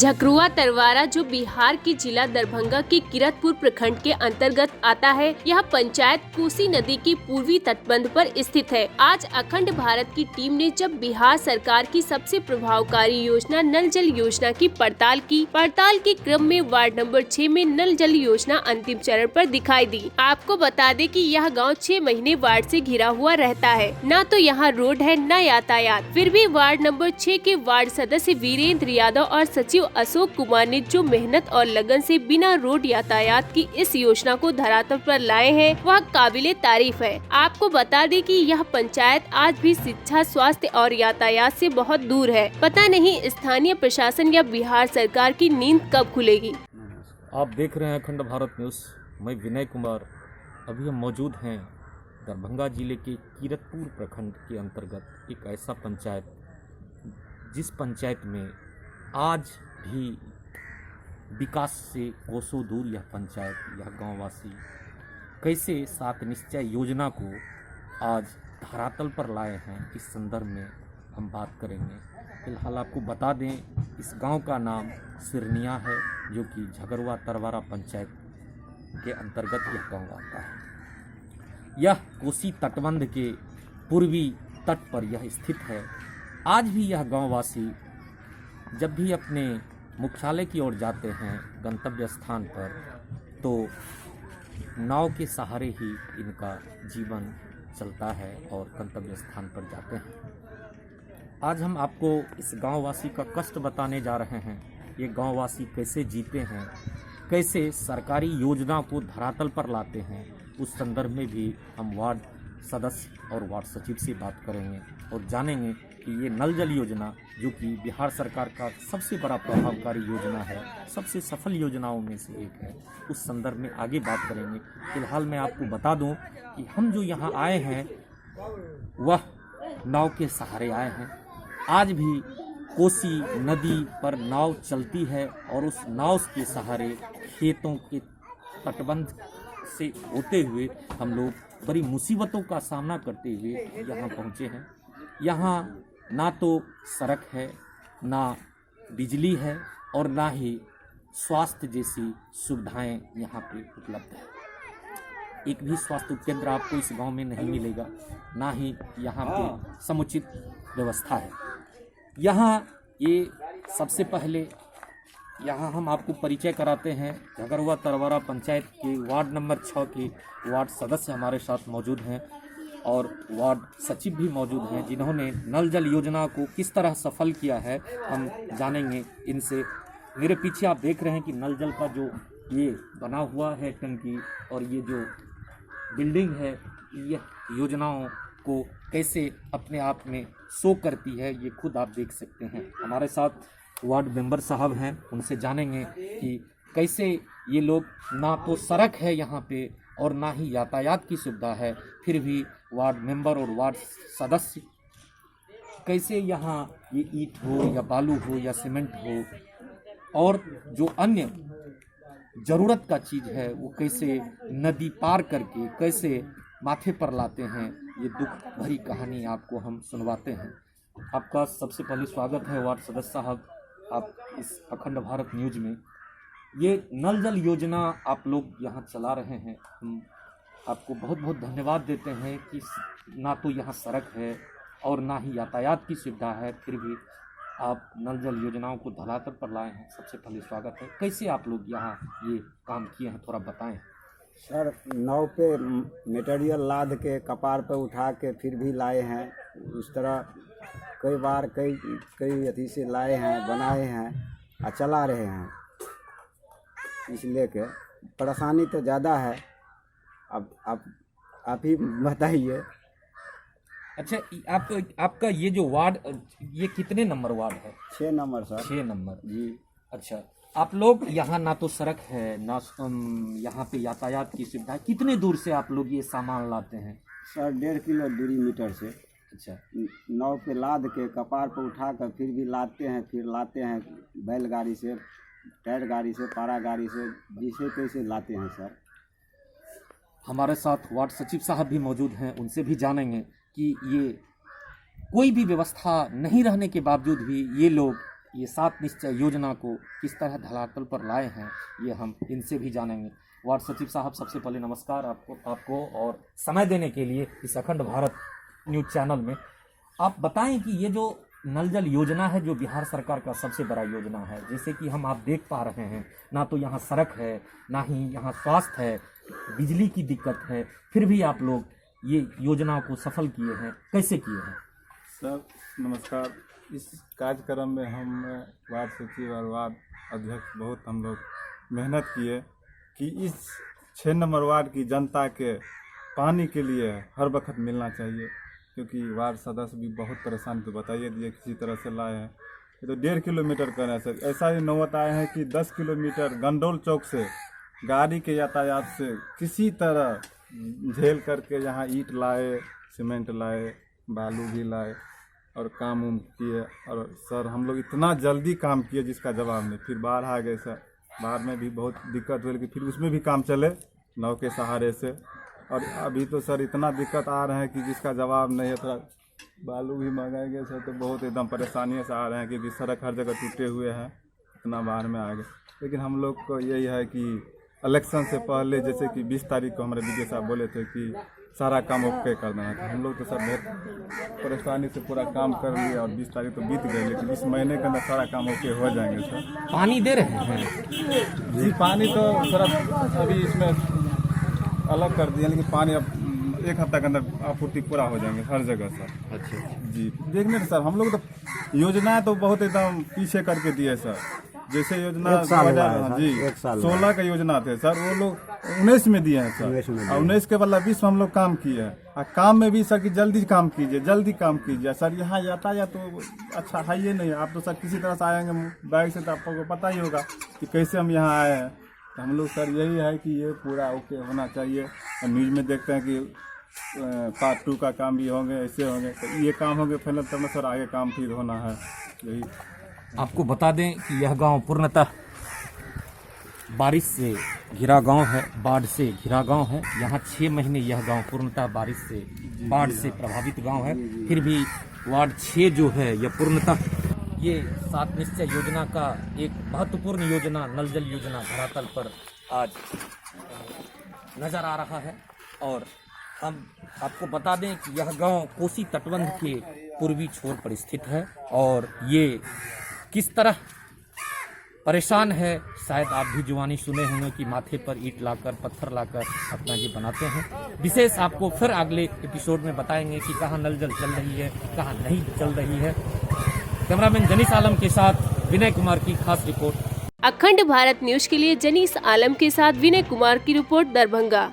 झकरुआ तरवारा जो बिहार के जिला दरभंगा के किरतपुर प्रखंड के अंतर्गत आता है। यह पंचायत कोसी नदी की पूर्वी तटबंध पर स्थित है। आज अखंड भारत की टीम ने जब बिहार सरकार की सबसे प्रभावकारी योजना नल जल योजना की पड़ताल के क्रम में वार्ड नंबर 6 में नल जल योजना अंतिम चरण पर दिखाई दी। आपको बता दें कि यह गांव 6 महीने बाढ़ से घिरा हुआ रहता है। न तो यहाँ रोड है न यातायात, फिर भी वार्ड नंबर 6 के वार्ड सदस्य वीरेंद्र यादव और सचिव अशोक कुमार ने जो मेहनत और लगन से बिना रोड यातायात की इस योजना को धरातल पर लाए हैं, वह काबिले तारीफ है। आपको बता दें कि यह पंचायत आज भी शिक्षा, स्वास्थ्य और यातायात से बहुत दूर है। पता नहीं स्थानीय प्रशासन या बिहार सरकार की नींद कब खुलेगी। आप देख रहे हैं अखंड भारत न्यूज़। मैं विनय कुमार। अभी हम मौजूद हैं दरभंगा जिले के किरतपुर प्रखंड के अंतर्गत एक ऐसा पंचायत, जिस पंचायत में आज भी विकास से कोसों दूर यह पंचायत, यह गांववासी कैसे 7 निश्चय योजना को आज धरातल पर लाए हैं, इस संदर्भ में हम बात करेंगे। फिलहाल आपको बता दें, इस गांव का नाम सिरनिया है, जो कि झकरुआ तरवारा पंचायत के अंतर्गत यह गांव आता है। यह कोसी तटबंध के पूर्वी तट पर यह स्थित है। आज भी यह गांववासी जब भी अपने मुख्यालय की ओर जाते हैं गंतव्य स्थान पर, तो नाव के सहारे ही इनका जीवन चलता है और गंतव्य स्थान पर जाते हैं। आज हम आपको इस गांववासी का कष्ट बताने जा रहे हैं। ये गांववासी कैसे जीते हैं, कैसे सरकारी योजना को धरातल पर लाते हैं, उस संदर्भ में भी हम वार्ड सदस्य और वार्ड सचिव से बात करेंगे और जानेंगे कि ये नल जल योजना, जो कि बिहार सरकार का सबसे बड़ा प्रभावकारी योजना है, सबसे सफल योजनाओं में से एक है, उस संदर्भ में आगे बात करेंगे। फिलहाल मैं आपको बता दूं कि हम जो यहाँ आए हैं वह नाव के सहारे आए हैं। आज भी कोसी नदी पर नाव चलती है और उस नाव के सहारे खेतों के तटबंध से होते हुए हम लोग बड़ी मुसीबतों का सामना करते हुए यहाँ पहुँचे हैं। यहाँ ना तो सड़क है, ना बिजली है और ना ही स्वास्थ्य जैसी सुविधाएं यहाँ पे उपलब्ध है। एक भी स्वास्थ्य केंद्र आपको इस गांव में नहीं मिलेगा, ना ही यहाँ पे समुचित व्यवस्था है। यहाँ ये सबसे पहले यहाँ हम आपको परिचय कराते हैं। झकरुआ तरवारा पंचायत के वार्ड नंबर 6 के वार्ड सदस्य हमारे साथ मौजूद हैं और वार्ड सचिव भी मौजूद हैं, जिन्होंने नल जल योजना को किस तरह सफल किया है हम जानेंगे इनसे। मेरे पीछे आप देख रहे हैं कि नल जल का जो ये बना हुआ है टंकी और ये जो बिल्डिंग है, यह योजनाओं को कैसे अपने आप में शो करती है, ये खुद आप देख सकते हैं। हमारे साथ वार्ड मेंबर साहब हैं, उनसे जानेंगे कि कैसे ये लोग, ना तो सड़क है यहाँ पे और ना ही यातायात की सुविधा है, फिर भी वार्ड मेंबर और वार्ड सदस्य कैसे यहाँ ये ईंट हो या बालू हो या सीमेंट हो और जो अन्य ज़रूरत का चीज़ है वो कैसे नदी पार करके कैसे माथे पर लाते हैं। ये दुख भरी कहानी आपको हम सुनवाते हैं। आपका सबसे पहले स्वागत है वार्ड सदस्य साहब, आप इस अखंड भारत न्यूज में। ये नल जल योजना आप लोग यहाँ चला रहे हैं, हम आपको बहुत बहुत धन्यवाद देते हैं कि ना तो यहाँ सड़क है और ना ही यातायात की सुविधा है, फिर भी आप नल जल योजनाओं को धरातल पर लाए हैं। सबसे पहले स्वागत है। कैसे आप लोग यहाँ ये काम किए हैं, थोड़ा बताएं। सर, नाव पे मटेरियल लाद के कपार पे उठा के फिर भी लाए हैं। उस तरह कई बार कई अथी से लाए हैं, बनाए हैं और चला रहे हैं। इसलिए के परेशानी तो ज़्यादा है। अब आप ही बताइए। अच्छा, आपका ये जो वार्ड, ये कितने नंबर वार्ड है? 6 नंबर सर। 6 नंबर जी। अच्छा, आप लोग यहाँ ना तो सड़क है, ना यहाँ पे यातायात की सुविधा है। कितने दूर से आप लोग ये सामान लाते हैं? सर 1.5 किलो दूरी मीटर से। अच्छा, नाव पे लाद के कपार पे उठा कर फिर भी लाते हैं, फिर लाते हैं बैलगाड़ी से, टायर गाड़ी से, पारा गाड़ी से, जिसे कैसे लाते हैं सर। हमारे साथ वार्ड सचिव साहब भी मौजूद हैं, उनसे भी जानेंगे कि ये कोई भी व्यवस्था नहीं रहने के बावजूद भी ये लोग ये 7 निश्चय योजना को किस तरह धरातल पर लाए हैं, ये हम इनसे भी जानेंगे। वार्ड सचिव साहब, सबसे पहले नमस्कार आपको और समय देने के लिए इस अखंड भारत न्यूज़ चैनल में। आप बताएं कि ये जो नल जल योजना है, जो बिहार सरकार का सबसे बड़ा योजना है, जैसे कि आप देख पा रहे हैं, ना तो यहाँ सड़क है, ना ही यहाँ स्वास्थ्य है, बिजली की दिक्कत है, फिर भी आप लोग ये योजना को सफल किए हैं, कैसे किए हैं? सर नमस्कार। इस कार्यक्रम में हम वार्ड सचिव और वार्ड अध्यक्ष बहुत हम लोग मेहनत किए कि इस 6 नंबर वार्ड की जनता के पानी के लिए हर वक्त मिलना चाहिए, क्योंकि वार्ड सदस्य भी बहुत परेशान थे। बताइए दिए किसी तरह से लाए हैं, ये तो 1.5 किलोमीटर कर रहे हैं सर। ऐसा ही नौबत आए हैं कि 10 किलोमीटर गंडोल चौक से गाड़ी के यातायात से किसी तरह झेल करके यहाँ ईंट लाए, सीमेंट लाए, बालू भी लाए और काम उम किए। और सर हम लोग इतना जल्दी काम किए जिसका जवाब नहीं। फिर बाढ़ आ गए सर, बाढ़ में भी बहुत दिक्कत हुई, लेकिन फिर उसमें भी काम चले नाव के सहारे से। और अभी तो सर इतना दिक्कत आ रहे हैं कि जिसका जवाब नहीं है। थोड़ा बालू भी मंगाएंगे सर तो बहुत एकदम परेशानियों से आ रहे हैं, क्योंकि सड़क हर जगह टूटे हुए हैं, इतना बाढ़ में आ गए। लेकिन हम लोग को यही है कि इलेक्शन से पहले, जैसे कि 20 तारीख को हमारे विजय साहब बोले थे कि सारा काम ओके कर देना था। हम लोग तो सर बहुत परेशानी से पूरा काम कर लिए और 20 तारीख तो बीत गई, लेकिन इस महीने के अंदर सारा काम ओके हो जाएंगे सर। पानी दे रहे हैं? जी पानी तो सर अभी इसमें अलग कर दिया, लेकिन पानी अब 1 हफ्ते के अंदर आपूर्ति पूरा हो जाएंगे हर जगह सर। अच्छा जी देखने तो सर हम लोग तो योजना तो बहुत एकदम पीछे करके दिए सर। जैसे योजना 16 का योजना थे सर, वो लोग 19 में दिए हैं सर, और 19 के बदला 20 में हम लोग काम किए हैं। और काम में भी सर कि जल्दी काम कीजिए, जल्दी काम कीजिए सर। यहाँ यातायात तो अच्छा है ही नहीं। आप तो सर किसी तरह से आएंगे बाइक से, तो आपको पता ही होगा कि कैसे हम यहाँ आए हैं। तो हम लोग सर यही है कि ये पूरा ओके होना चाहिए। और न्यूज़ में देखते हैं कि पार्ट 2 का काम भी होंगे, ऐसे होंगे, तो ये काम होंगे फाइनल तब सर आगे काम फिर होना है। यही आपको बता दें कि यह गांव पूर्णतः बारिश से घिरा गांव है, बाढ़ से घिरा गांव है। यहाँ 6 महीने यह गांव पूर्णतः बारिश से, बाढ़ से प्रभावित गांव है। फिर भी वार्ड 6 जो है यह पूर्णतः ये 7 निश्चय योजना का एक महत्वपूर्ण योजना, नल जल योजना धरातल पर आज नजर आ रहा है। और हम आपको बता दें कि यह गांव कोसी तटबंध के पूर्वी छोर पर स्थित है और ये किस तरह परेशान है, शायद आप भी जुबानी सुने होंगे कि माथे पर ईंट लाकर, पत्थर लाकर अपना ये बनाते हैं। विशेष आपको फिर अगले एपिसोड में बताएंगे कि कहाँ नल जल चल रही है, कहाँ नहीं चल रही है। कैमरामैन जनीस आलम के साथ विनय कुमार की खास रिपोर्ट। अखंड भारत न्यूज के लिए जनीस आलम के साथ विनय कुमार की रिपोर्ट, दरभंगा।